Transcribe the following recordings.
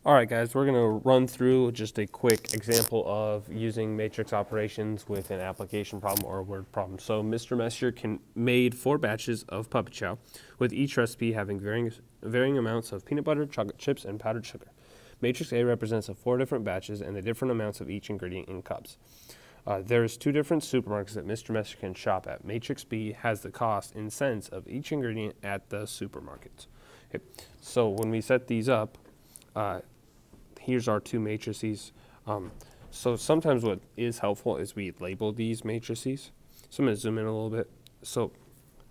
All right, guys, we're going to run through just a quick example of using matrix operations with an application problem or a word problem. So Mr. Messier made 4 batches of puppet chow, with each recipe having varying amounts of peanut butter, chocolate chips, and powdered sugar. Matrix A represents the 4 different batches and the different amounts of each ingredient in cups. There's 2 different supermarkets that Mr. Messier can shop at. Matrix B has the cost in cents of each ingredient at the supermarkets. Okay. So when we set these up, here's our 2 matrices. So sometimes what is helpful is we label these matrices. So I'm going to zoom in a little bit. So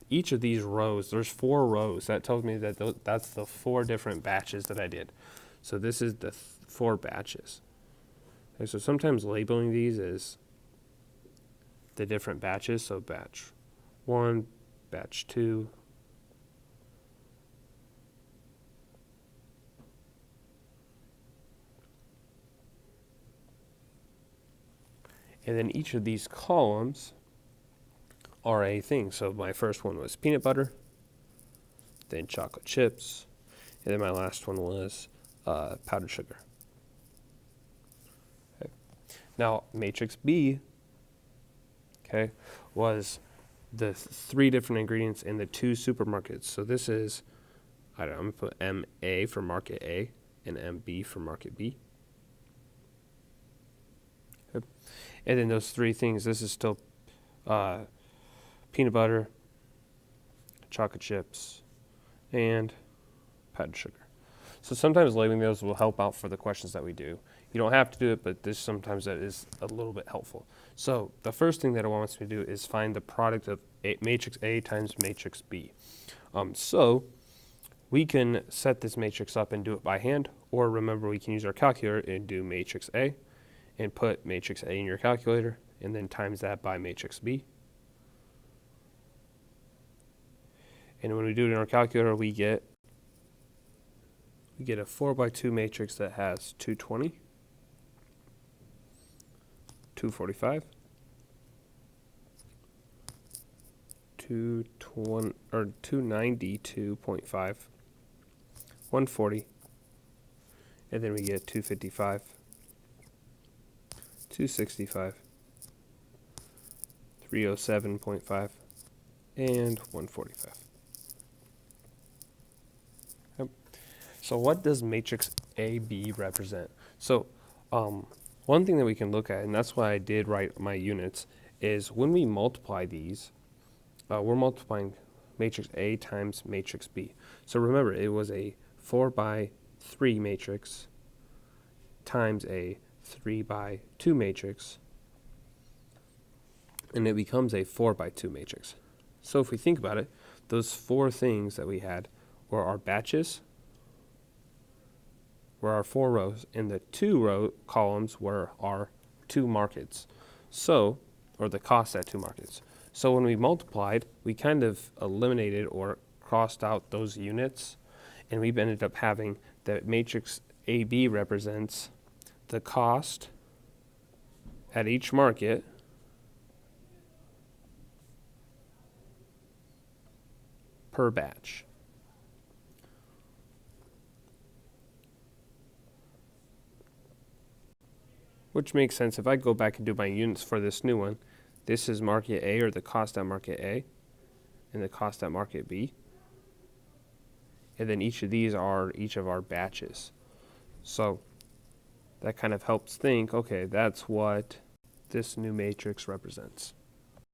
each of these rows, there's 4 rows. That tells me that that's the 4 different batches that I did. So this is the 4 batches. Okay, so sometimes labeling these is the different batches. So batch 1, batch 2, and then each of these columns are a thing. So my first one was peanut butter, then chocolate chips, and then my last one was powdered sugar. Okay. Now matrix B, okay, was the 3 different ingredients in the 2 supermarkets. So this is, I don't know, I'm going to put MA for market A and MB for market B. Okay. And then those 3 things, this is still peanut butter, chocolate chips, and powdered sugar. So sometimes labeling those will help out for the questions that we do. You don't have to do it, but this sometimes that is a little bit helpful. So the first thing that it wants me to do is find the product of matrix A times matrix B. So we can set this matrix up and do it by hand, or remember we can use our calculator and do matrix A and put matrix A in your calculator and then times that by matrix B. And when we do it in our calculator, we get a 4x2 matrix that has 220, 245, 292.5, 140, and then we get 255, 265, 307.5, and 145. Yep. So what does matrix AB represent? So one thing that we can look at, and that's why I did write my units, is when we multiply these, we're multiplying matrix A times matrix B. So remember, it was a 4x3 matrix times a 3x2 matrix, and it becomes a 4x2 matrix. So if we think about it, those 4 things that we had were our batches, were our 4 rows, and the 2 columns were our 2 markets. So, or the cost at 2 markets. So when we multiplied, we kind of eliminated or crossed out those units, and we've ended up having that matrix AB represents the cost at each market per batch. Which makes sense. If I go back and do my units for this new one, this is market A, or the cost at market A, and the cost at market B. And then each of these are each of our batches. So that kind of helps think, okay, that's what this new matrix represents.